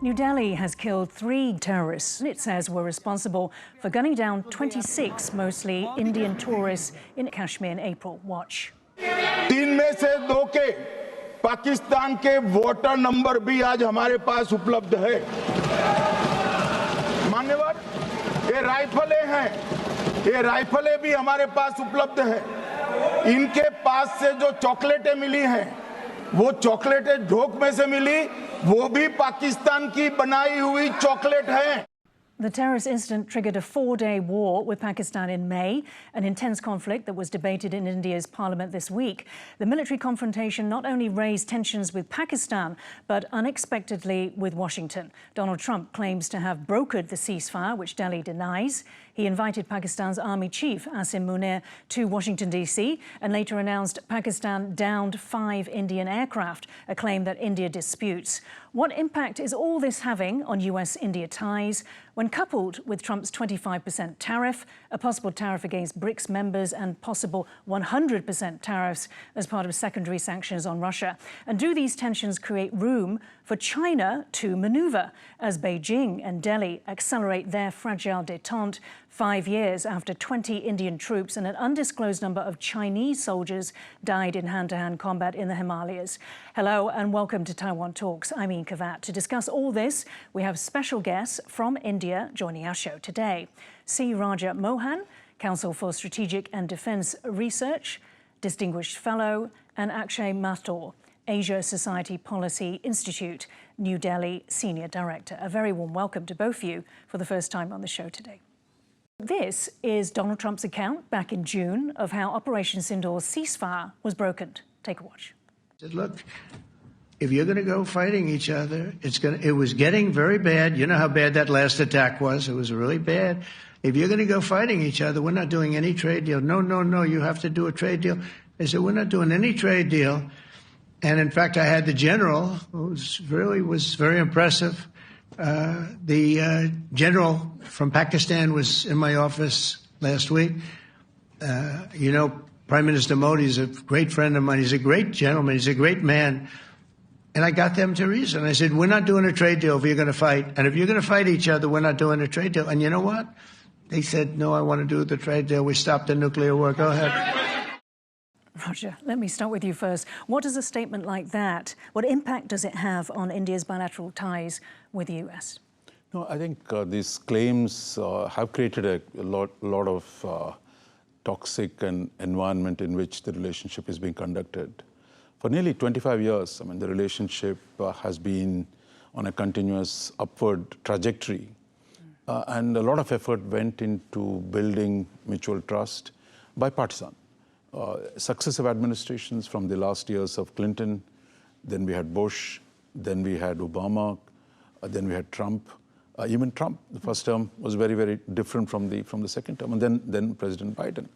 New Delhi has killed 3 terrorists it says were responsible for gunning down 26 mostly Indian tourists in Kashmir in April. Watch. 3 में से 2 के पाकिस्तान के voter number भी आज हमारे पास उपलब्ध है। मान्यवर, ये राइफलें हैं, ये राइफलें भी हमारे पास उपलब्ध है। इनके पास से जो चॉकलेटें मिली हैं, वो चॉकलेटें ढोक में से मिली, वो भी पाकिस्तान की बनाई हुई चॉकलेट है। The terrorist incident triggered a 4-day war with Pakistan in May, an intense conflict that was debated in India's parliament this week. The military confrontation not only raised tensions with Pakistan, but unexpectedly with Washington. Donald Trump claims to have brokered the ceasefire, which Delhi denies. He invited Pakistan's army chief, Asim Munir, to Washington, D.C. and later announced Pakistan downed 5 Indian aircraft, a claim that India disputes. What impact is all this having on US-India ties when coupled with Trump's 25% tariff, a possible tariff against BRICS members and possible 100% tariffs as part of secondary sanctions on Russia? And do these tensions create room for China to maneuver as Beijing and Delhi accelerate their fragile détente 5 years after 20 Indian troops and an undisclosed number of Chinese soldiers died in hand-to-hand combat in the Himalayas? Hello and welcome to Taiwan Talks. I'm Yin Khvat. To discuss all this, we have special guests from India joining our show today. C. Raja Mohan, Council for Strategic and Defence Research, Distinguished Fellow, and Akshay Mathur, Asia Society Policy Institute, New Delhi Senior Director. A very warm welcome to both of you for the first time on the show today. This is Donald Trump's account back in June of how Operation Sindoor's ceasefire was broken. Take a watch. Look, if you're going to go fighting each other, it was getting very bad. You know how bad that last attack was. It was really bad. If you're going to go fighting each other, we're not doing any trade deal. No, you have to do a trade deal. They said, we're not doing any trade deal. And in fact, I had the general, who was very impressive. The general from Pakistan was in my office last week. You know, Prime Minister Modi is a great friend of mine. He's a great gentleman. He's a great man. And I got them to reason. I said, we're not doing a trade deal if you're going to fight. And if you're going to fight each other, we're not doing a trade deal. And you know what? They said, no, I want to do the trade deal. We stopped the nuclear war. Go ahead. Roger, let me start with you first. What does a statement like that, what impact does it have on India's bilateral ties with the US? No, I think these claims have created a lot of toxic environment in which the relationship is being conducted. For nearly 25 years, I mean, the relationship has been on a continuous upward trajectory. And a lot of effort went into building mutual trust, bipartisan. Successive administrations from the last years of Clinton, then we had Bush, then we had Obama, then we had Trump. Even Trump, the first term was very, very different from the second term, and then President Biden.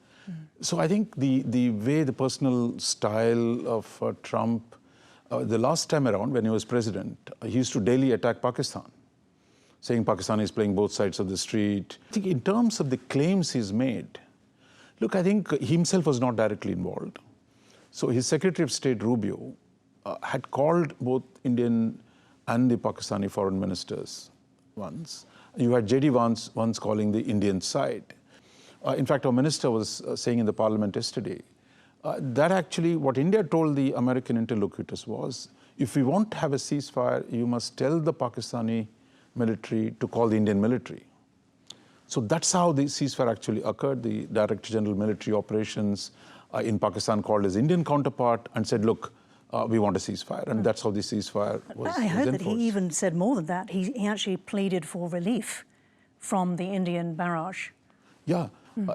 So I think the way, the personal style of Trump, the last time around when he was president, he used to daily attack Pakistan, saying Pakistan is playing both sides of the street. I think in terms of the claims he's made, look, I think he himself was not directly involved. So his Secretary of State, Rubio, had called both Indian and the Pakistani foreign ministers once. You had J.D. Vance once calling the Indian side. In fact, our minister was saying in the parliament yesterday that actually what India told the American interlocutors was, if we want to have a ceasefire, you must tell the Pakistani military to call the Indian military. So that's how the ceasefire actually occurred. The Director General Military Operations in Pakistan called his Indian counterpart and said, look, we want a ceasefire. And that's how the ceasefire was I heard enforced. that he even said more than that. He actually pleaded for relief from the Indian barrage. Yeah,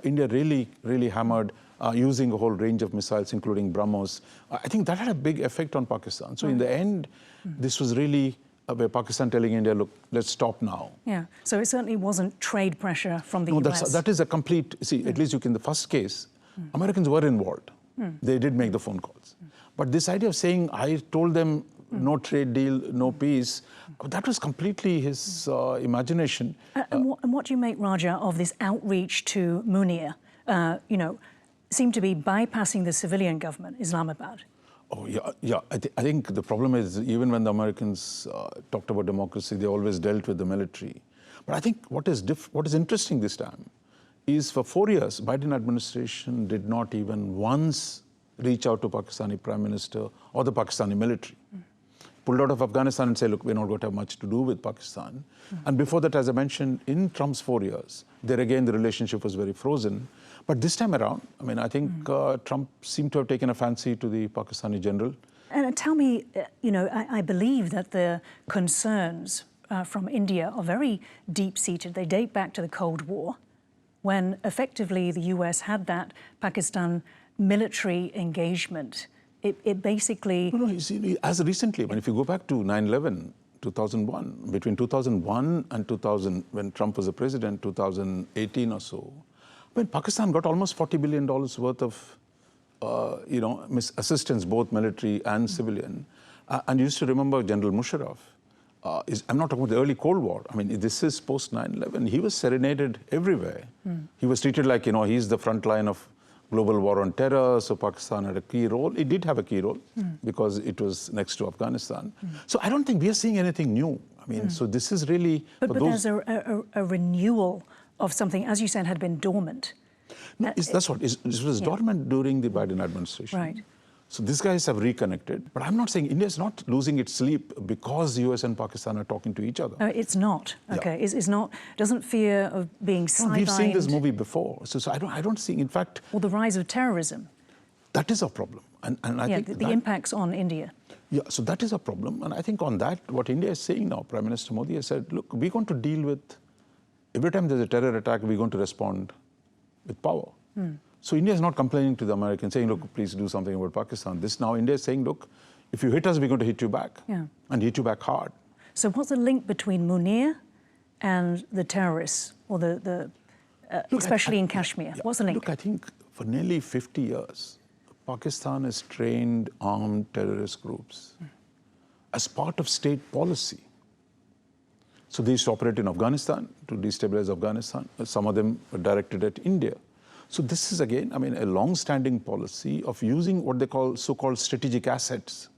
India really hammered using a whole range of missiles, including BrahMos. I think that had a big effect on Pakistan. So in the end, this was really where Pakistan telling India, look, let's stop now. Yeah, so it certainly wasn't trade pressure from the US. That is a complete, see, at least in the first case, Americans were involved. They did make the phone calls. But this idea of saying, I told them no trade deal, no peace, that was completely his imagination. And what do you make, Raja, of this outreach to Munir, you know, seemed to be bypassing the civilian government, Islamabad? Oh, yeah. I think the problem is, even when the Americans talked about democracy, they always dealt with the military. But I think what is interesting this time is, for 4 years, Biden administration did not even once reach out to Pakistani Prime Minister or the Pakistani military. Pulled out of Afghanistan and say, look, we're not going to have much to do with Pakistan. And before that, as I mentioned, in Trump's 4 years, there again, the relationship was very frozen. But this time around, I mean, I think Trump seemed to have taken a fancy to the Pakistani general. And tell me, you know, I believe that the concerns from India are very deep-seated. They date back to the Cold War, when effectively the US had that Pakistan military engagement. It basically... No, you see, as recently, if you go back to 9/11, 2001, between 2001 and 2000, when Trump was the president, 2018 or so, when Pakistan got almost $40 billion worth of, assistance, both military and civilian. And you used to remember General Musharraf. I'm not talking about the early Cold War. I mean, this is post 9/11. He was serenaded everywhere. He was treated like, he's the front line of global war on terror, so Pakistan had a key role. It did have a key role because it was next to Afghanistan. So I don't think we are seeing anything new. I mean, so this is really... But there's a renewal of something, as you said, had been dormant. No, that's what. It was dormant during the Biden administration. Right. So these guys have reconnected. But I'm not saying India is not losing its sleep because the US and Pakistan are talking to each other. No, it's not. Okay, yeah. It's not. Doesn't fear of being sidelined. No, we've seen this movie before. So I don't see. In fact, or the rise of terrorism. That is a problem, and I think the impacts on India. Yeah, so that is a problem, and I think on that, what India is saying now, Prime Minister Modi has said, look, we're going to deal with every time there's a terror attack, we're going to respond with power. So India is not complaining to the Americans, saying, look, please do something about Pakistan. This now India is saying, look, if you hit us, we're going to hit you back, and hit you back hard. So what's the link between Munir and the terrorists, or especially in Kashmir? What's the link? Look, I think for nearly 50 years, Pakistan has trained armed terrorist groups as part of state policy. So they used to operate in Afghanistan to destabilize Afghanistan. Some of them were directed at India. So this is, again, I mean, a long-standing policy of using what they call so-called strategic assets,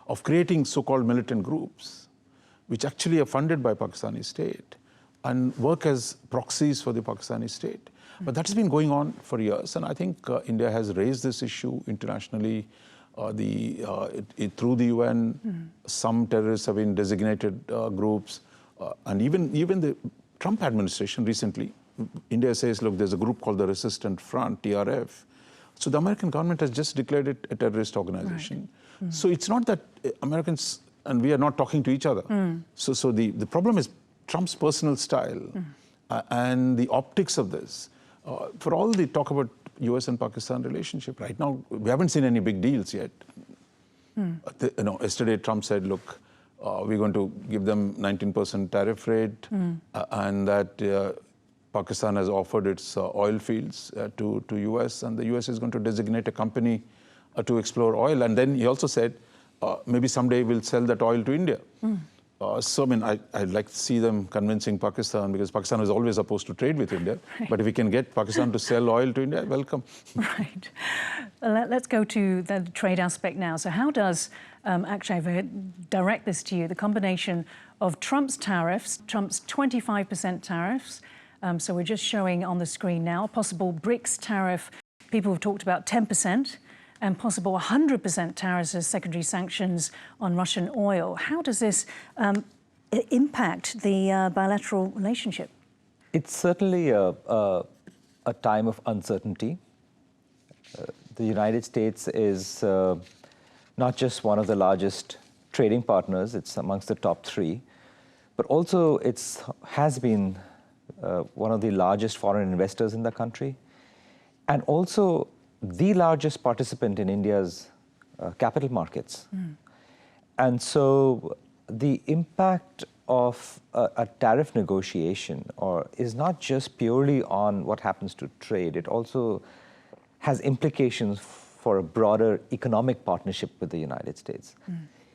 of creating so-called militant groups, which actually are funded by Pakistani state and work as proxies for the Pakistani state. But that's been going on for years, and I think India has raised this issue internationally. Through the UN, some terrorists have been designated groups, and even the Trump administration recently, India says, look, there's a group called the Resistant Front, TRF. So the American government has just declared it a terrorist organization. Right. So it's not that Americans and we are not talking to each other. So the problem is Trump's personal style and the optics of this. For all the talk about US and Pakistan relationship, right now, we haven't seen any big deals yet. Yesterday Trump said, look, we're going to give them 19% tariff rate, and that Pakistan has offered its oil fields to US, and the US is going to designate a company to explore oil. And then he also said, maybe someday we'll sell that oil to India. So, I mean, I'd like to see them convincing Pakistan, because Pakistan is always opposed to trade with India. Right. But if we can get Pakistan to sell oil to India, welcome. Right. Let's go to the trade aspect now. So how does, actually, if I direct this to you, the combination of Trump's tariffs, Trump's 25% tariffs, so we're just showing on the screen now, a possible BRICS tariff, people have talked about 10%, and possible 100% tariffs as secondary sanctions on Russian oil. How does this impact the bilateral relationship? It's certainly a time of uncertainty. The United States is not just one of the largest trading partners, it's amongst the top 3, but also it has been one of the largest foreign investors in the country, and also the largest participant in India's capital markets. And so the impact of a tariff negotiation is not just purely on what happens to trade, it also has implications for a broader economic partnership with the United States.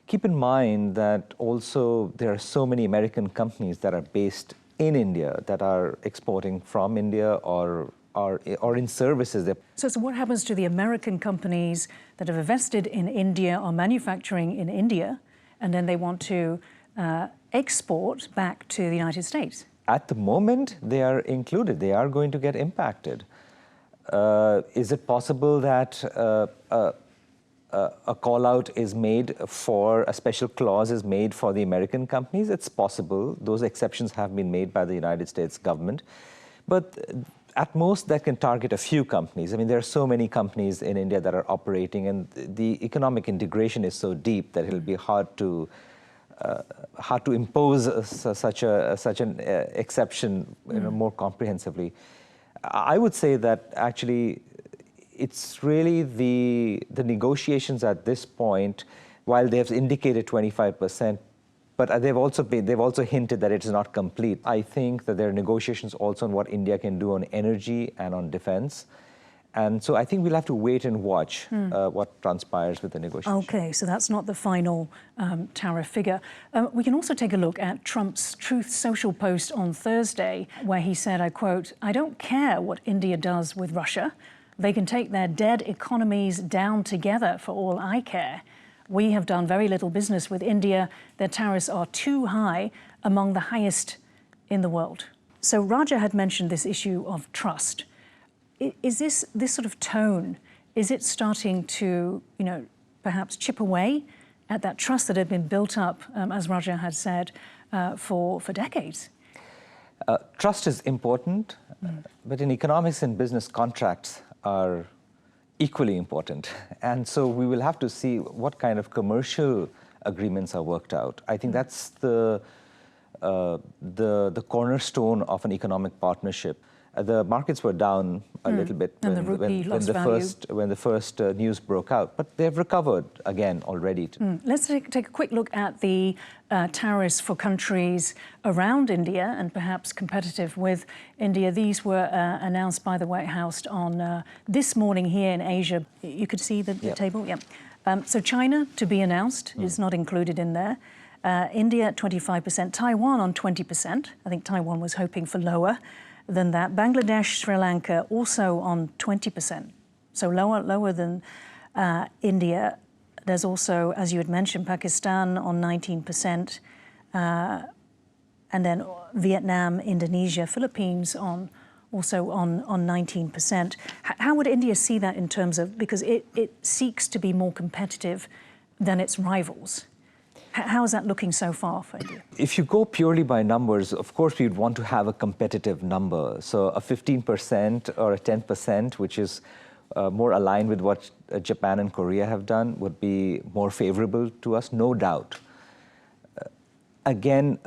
Keep in mind that also there are so many American companies that are based in India that are exporting from India or or in services. So what happens to the American companies that have invested in India or manufacturing in India, and then they want to export back to the United States? At the moment, they are included. They are going to get impacted. Is it possible that a call-out is made for, a special clause is made for the American companies? It's possible. Those exceptions have been made by the United States government. But at most, that can target a few companies. I mean, there are so many companies in India that are operating, and the economic integration is so deep that it'll be hard to impose such an exception, more comprehensively. I would say that actually it's really the negotiations at this point, while they have indicated 25%, but they've also hinted that it is not complete. I think that there are negotiations also on what India can do on energy and on defense. And so I think we'll have to wait and watch what transpires with the negotiations. Okay, so that's not the final tariff figure. We can also take a look at Trump's Truth Social post on Thursday, where he said, I quote, "I don't care what India does with Russia. They can take their dead economies down together for all I care. We have done very little business with India. Their tariffs are too high, among the highest in the world." So Raja had mentioned this issue of trust. Is this sort of tone, is it starting to, perhaps chip away at that trust that had been built up, as Raja had said, for decades? Trust is important, but in economics and business, contracts are equally important. And so we will have to see what kind of commercial agreements are worked out. I think that's the cornerstone of an economic partnership. The markets were down a little bit when the first news broke out, but they've recovered again already. Let's take a quick look at the tariffs for countries around India and perhaps competitive with India. These were announced by the White House on this morning here in Asia. You could see the table? Yeah. So China, to be announced, is not included in there. India at 25%, Taiwan on 20%. I think Taiwan was hoping for lower than that. Bangladesh, Sri Lanka also on 20%, so lower than India. There's also, as you had mentioned, Pakistan on 19%, and then Vietnam, Indonesia, Philippines also on 19%. How would India see that in terms of, because it seeks to be more competitive than its rivals? How is that looking so far for India? If you go purely by numbers, of course, we'd want to have a competitive number. So a 15% or a 10%, which is more aligned with what Japan and Korea have done, would be more favorable to us, no doubt. Again,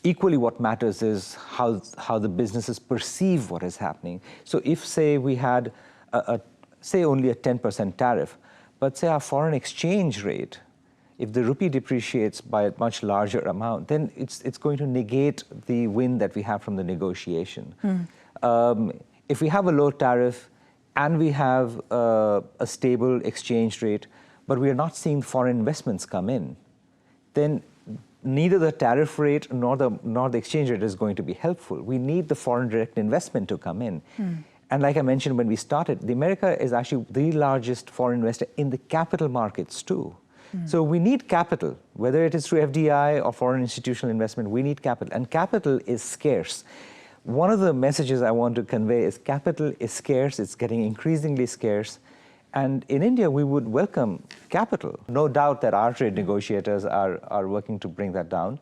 equally what matters is how the businesses perceive what is happening. So if, say, we had, only a 10% tariff, but say our foreign exchange rate, if the rupee depreciates by a much larger amount, then it's going to negate the win that we have from the negotiation. If we have a low tariff and we have a stable exchange rate, but we are not seeing foreign investments come in, then neither the tariff rate nor the exchange rate is going to be helpful. We need the foreign direct investment to come in. And like I mentioned when we started, America is actually the largest foreign investor in the capital markets too. So we need capital, whether it is through FDI or foreign institutional investment, we need capital, and capital is scarce. One of the messages I want to convey is capital is scarce, it's getting increasingly scarce, and in India we would welcome capital. No doubt that our trade negotiators are working to bring that down,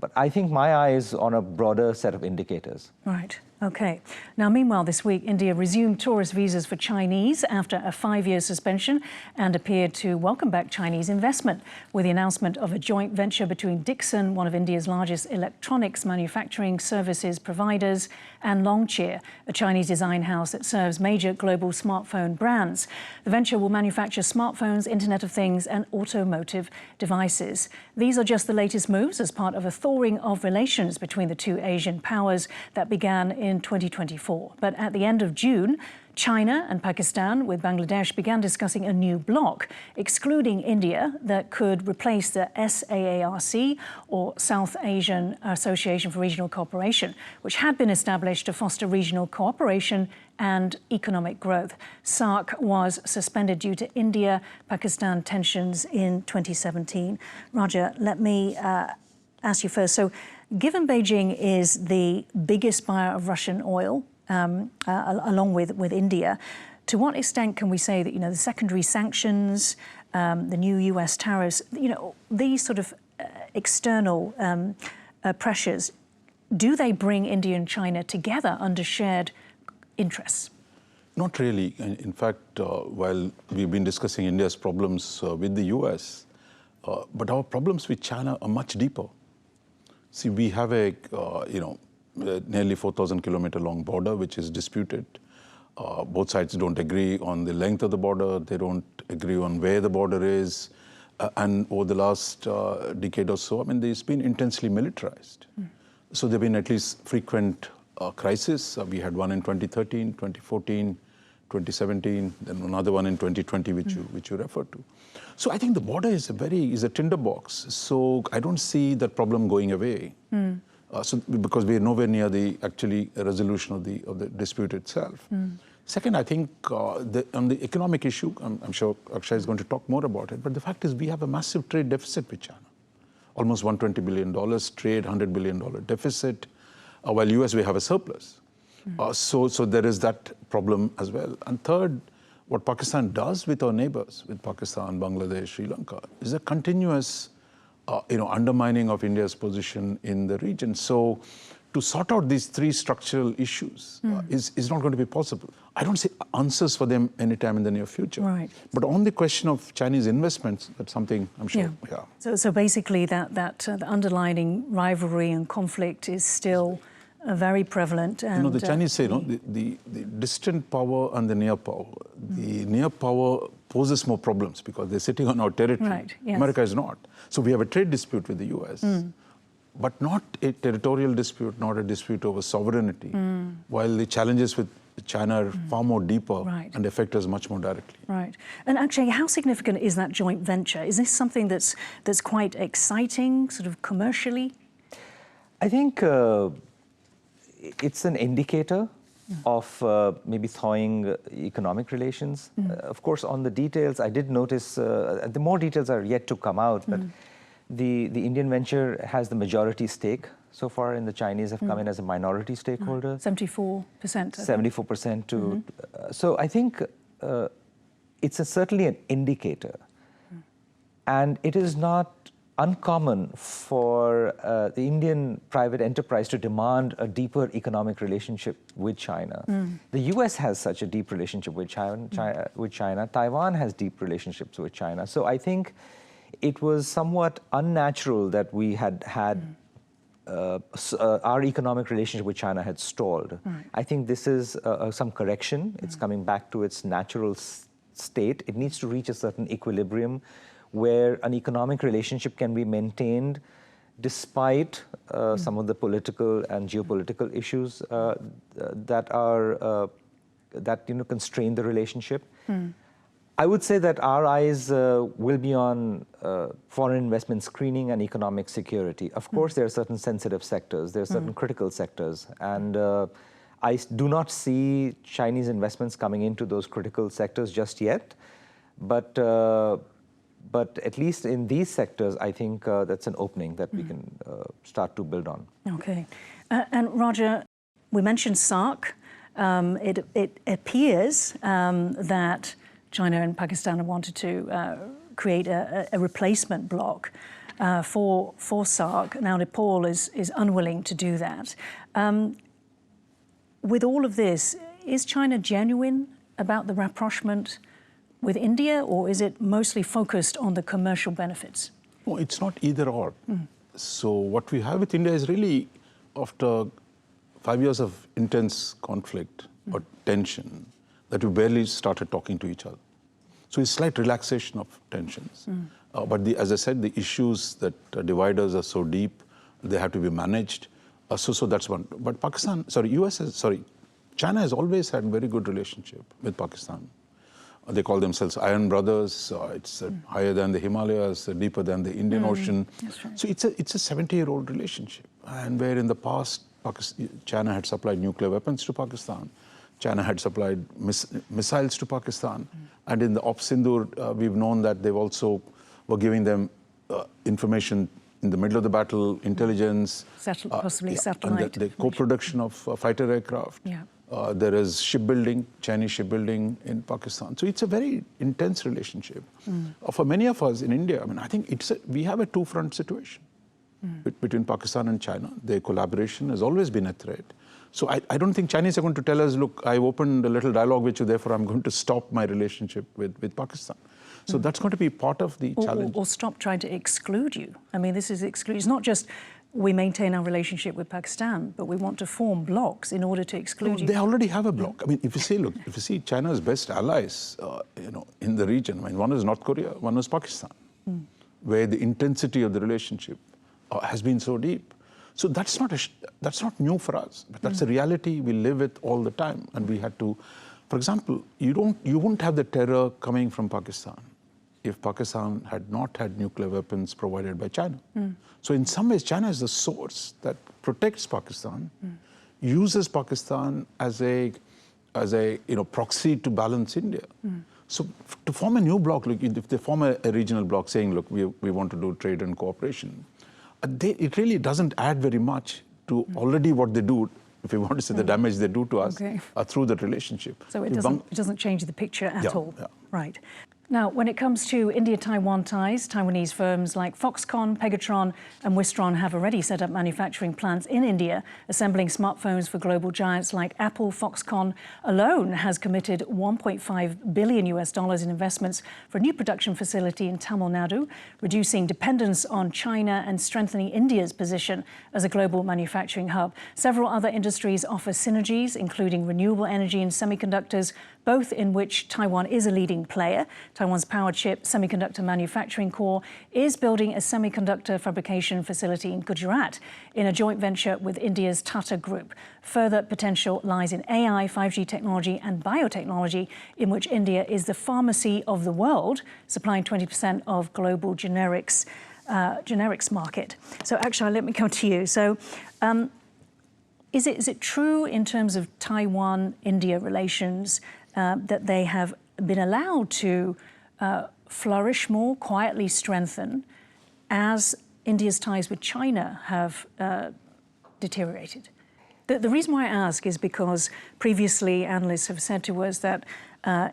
but I think my eye is on a broader set of indicators. Right. Okay. Now, meanwhile, this week, India resumed tourist visas for Chinese after a 5-year suspension and appeared to welcome back Chinese investment with the announcement of a joint venture between Dixon, one of India's largest electronics manufacturing services providers, and Longcheer, a Chinese design house that serves major global smartphone brands. The venture will manufacture smartphones, Internet of Things, and automotive devices. These are just the latest moves as part of a thawing of relations between the two Asian powers that began in 2024. But at the end of June, China and Pakistan, with Bangladesh, began discussing a new bloc, excluding India, that could replace the SAARC, or South Asian Association for Regional Cooperation, which had been established to foster regional cooperation and economic growth. SAARC was suspended due to India-Pakistan tensions in 2017. Roger, let me ask you first. So, given Beijing is the biggest buyer of Russian oil, along with India, to what extent can we say that, the secondary sanctions, the new US tariffs, these sort of external pressures, do they bring India and China together under shared interests? Not really. In fact, while we've been discussing India's problems with the US, but our problems with China are much deeper. See, we have a, nearly 4,000-kilometer long border, which is disputed. Both sides don't agree on the length of the border. They don't agree on where the border is. And over the last decade or so, it's been intensely militarized. So there have been at least frequent crises. We had one in 2013, 2014, 2017, then another one in 2020, which you referred to. So I think the border is a tinderbox. So I don't see that problem going away. Because we are nowhere near the resolution of the dispute itself. Second, I think on the economic issue, I'm sure Akshay is going to talk more about it, but the fact is we have a massive trade deficit with China. Almost $120 billion trade, $100 billion deficit, while US we have a surplus. So there is that problem as well. And third, what Pakistan does with our neighbors, with Pakistan, Bangladesh, Sri Lanka, is a continuous undermining of India's position in the region. So to sort out these three structural issues is not going to be possible. I don't see answers for them anytime in the near future. Right. But on the question of Chinese investments, that's something I'm sure. Yeah. So basically that the underlying rivalry and conflict is still very prevalent. And, the Chinese say, the distant power and the near power. The near power poses more problems because they're sitting on our territory. Right, yes. America is not. So we have a trade dispute with the US, but not a territorial dispute, not a dispute over sovereignty, while the challenges with China are far more deeper and affect us much more directly. Right. And actually, how significant is that joint venture? Is this something that's quite exciting, sort of commercially? I think it's an indicator of maybe thawing economic relations. Of course, on the details, I did notice the more details are yet to come out, but the Indian venture has the majority stake so far, and the Chinese have come in as a minority stakeholder. 74%. 74% to... so I think it's certainly an indicator. And it is not uncommon for the Indian private enterprise to demand a deeper economic relationship with China. The US has such a deep relationship with China. Taiwan has deep relationships with China. So I think it was somewhat unnatural that we had our economic relationship with China had stalled. I think this is some correction. It's coming back to its natural state. It needs to reach a certain equilibrium where an economic relationship can be maintained despite some of the political and geopolitical issues that constrain the relationship. I would say that our eyes will be on foreign investment screening and economic security. Of course, there are certain sensitive sectors, there are certain critical sectors, and I do not see Chinese investments coming into those critical sectors just yet, but at least in these sectors, I think that's an opening that we can start to build on. Okay. And Roger, we mentioned SAARC. It appears that China and Pakistan have wanted to create a replacement bloc for SAARC. Now, Nepal is unwilling to do that. With all of this, is China genuine about the rapprochement with India, or is it mostly focused on the commercial benefits? No, it's not either or. So what we have with India is really, after 5 years of intense conflict or tension, that we barely started talking to each other. So it's slight relaxation of tensions. But as I said, the issues that divide us are so deep, they have to be managed. So that's one. But China has always had a very good relationship with Pakistan. They call themselves Iron Brothers. It's higher than the Himalayas, deeper than the Indian Ocean. That's right. So it's a 70-year-old relationship. And where in the past, China had supplied nuclear weapons to Pakistan. China had supplied missiles to Pakistan. And in the Op Sindoor, we've known that they've also were giving them information in the middle of the battle, intelligence. Possibly satellite. And the co-production of fighter aircraft. Yeah. There is shipbuilding, Chinese shipbuilding in Pakistan. So it's a very intense relationship. For many of us in India, I mean, I think we have a two-front situation between Pakistan and China. Their collaboration has always been a threat. So I don't think Chinese are going to tell us, look, I've opened a little dialogue with you, therefore I'm going to stop my relationship with Pakistan. So that's going to be part of the challenge. Or stop trying to exclude you. I mean, this is exclude. It's not just we maintain our relationship with Pakistan, but we want to form blocs in order to exclude you. They already have a bloc. I mean, if you see China's best allies, in the region, I mean, one is North Korea, one is Pakistan, where the intensity of the relationship has been so deep. So that's not new for us, but that's a reality we live with all the time, and we had to. For example, you wouldn't have the terror coming from Pakistan if Pakistan had not had nuclear weapons provided by China. So in some ways, China is the source that protects Pakistan, uses Pakistan as a proxy to balance India. So to form a new bloc, like if they form a regional bloc saying, look, we want to do trade and cooperation, it really doesn't add very much to already what they do, if you want to say the damage they do to us through that relationship. So it doesn't change the picture at all. Yeah. Right. Now, when it comes to India-Taiwan ties, Taiwanese firms like Foxconn, Pegatron and Wistron have already set up manufacturing plants in India, assembling smartphones for global giants like Apple. Foxconn alone has committed $1.5 billion in investments for a new production facility in Tamil Nadu, reducing dependence on China and strengthening India's position as a global manufacturing hub. Several other industries offer synergies, including renewable energy and semiconductors, both in which Taiwan is a leading player. Taiwan's power chip semiconductor manufacturing core is building a semiconductor fabrication facility in Gujarat in a joint venture with India's Tata Group. Further potential lies in AI, 5G technology and biotechnology, in which India is the pharmacy of the world, supplying 20% of global generics market. So actually, let me come to you. So is it true in terms of Taiwan-India relations that they have been allowed to flourish more, quietly strengthen, as India's ties with China have deteriorated? The reason why I ask is because previously analysts have said to us that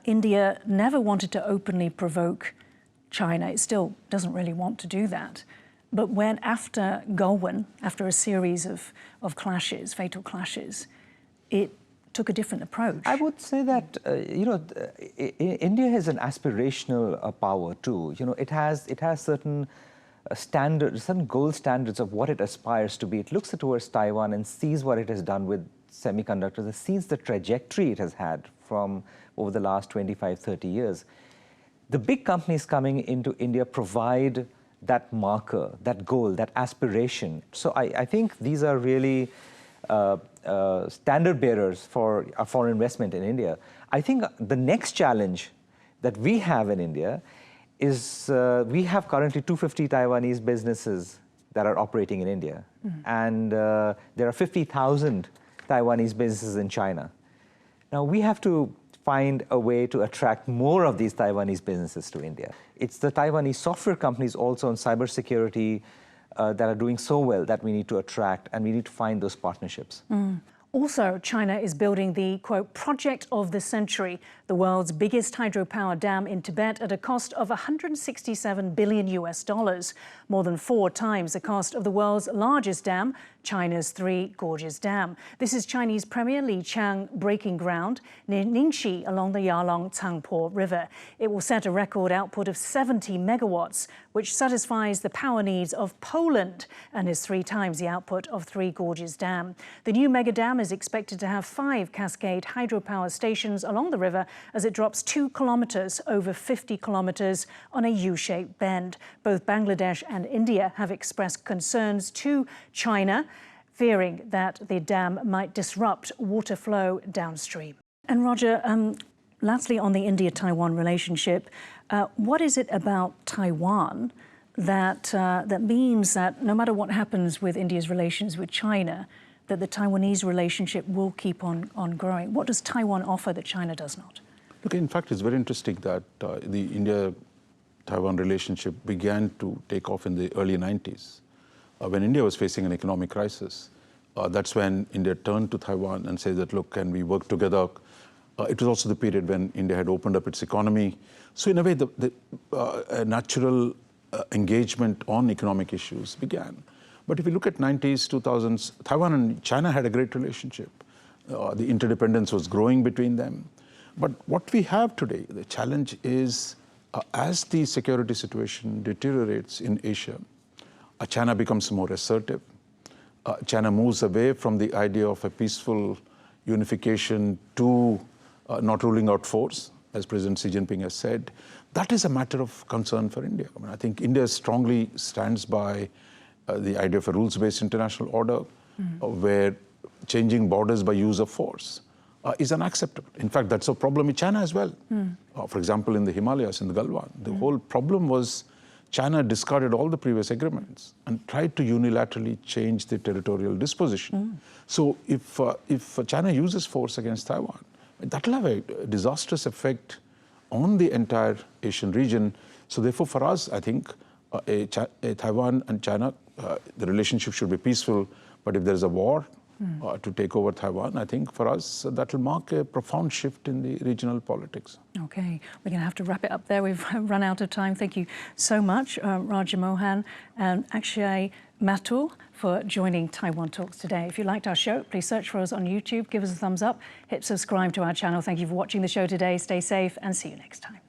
India never wanted to openly provoke China. It still doesn't really want to do that. But when after Galwan, after a series of clashes, fatal clashes, it took a different approach. I would say that India has an aspirational power too. It has certain standards, certain gold standards of what it aspires to be. It looks towards Taiwan and sees what it has done with semiconductors. It sees the trajectory it has had from over the last 25, 30 years. The big companies coming into India provide that marker, that goal, that aspiration. So I think these are really standard bearers for foreign investment in India. I think the next challenge that we have in India is we have currently 250 Taiwanese businesses that are operating in India. And there are 50,000 Taiwanese businesses in China. Now we have to find a way to attract more of these Taiwanese businesses to India. It's the Taiwanese software companies also in cybersecurity that are doing so well that we need to attract, and we need to find those partnerships. Also, China is building the, quote, project of the century, the world's biggest hydropower dam in Tibet at a cost of $167 billion, more than 4 times the cost of the world's largest dam, China's Three Gorges Dam. This is Chinese Premier Li Qiang breaking ground near Ningxi along the Yalong-Tsangpo River. It will set a record output of 70 megawatts, which satisfies the power needs of Poland and is 3 times the output of Three Gorges Dam. The new mega dam is expected to have 5 cascade hydropower stations along the river as it drops 2 kilometres over 50 kilometres on a U-shaped bend. Both Bangladesh and India have expressed concerns to China, fearing that the dam might disrupt water flow downstream. And Roger, lastly, on the India-Taiwan relationship, what is it about Taiwan that means that no matter what happens with India's relations with China, that the Taiwanese relationship will keep on growing? What does Taiwan offer that China does not? Look, in fact, it's very interesting that the India-Taiwan relationship began to take off in the early 90s. When India was facing an economic crisis, that's when India turned to Taiwan and said that, look, can we work together? It was also the period when India had opened up its economy. So in a way, a natural engagement on economic issues began. But if you look at 90s, 2000s, Taiwan and China had a great relationship. The interdependence was growing between them. But what we have today, the challenge is, as the security situation deteriorates in Asia, China becomes more assertive. China moves away from the idea of a peaceful unification to not ruling out force, as President Xi Jinping has said. That is a matter of concern for India. I mean, I think India strongly stands by the idea of a rules-based international order, where changing borders by use of force is unacceptable. In fact, that's a problem with China as well. For example, in the Himalayas, in the Galwan, the whole problem was China discarded all the previous agreements and tried to unilaterally change the territorial disposition. So if China uses force against Taiwan, that will have a disastrous effect on the entire Asian region. So therefore, for us, I think a Taiwan and China, the relationship should be peaceful. But if there is a war to take over Taiwan, I think for us, that will mark a profound shift in the regional politics. Okay, we're going to have to wrap it up there. We've run out of time. Thank you so much, Raja Mohan and Akshay Mathur, for joining Taiwan Talks today. If you liked our show, please search for us on YouTube, give us a thumbs up, hit subscribe to our channel. Thank you for watching the show today. Stay safe and see you next time.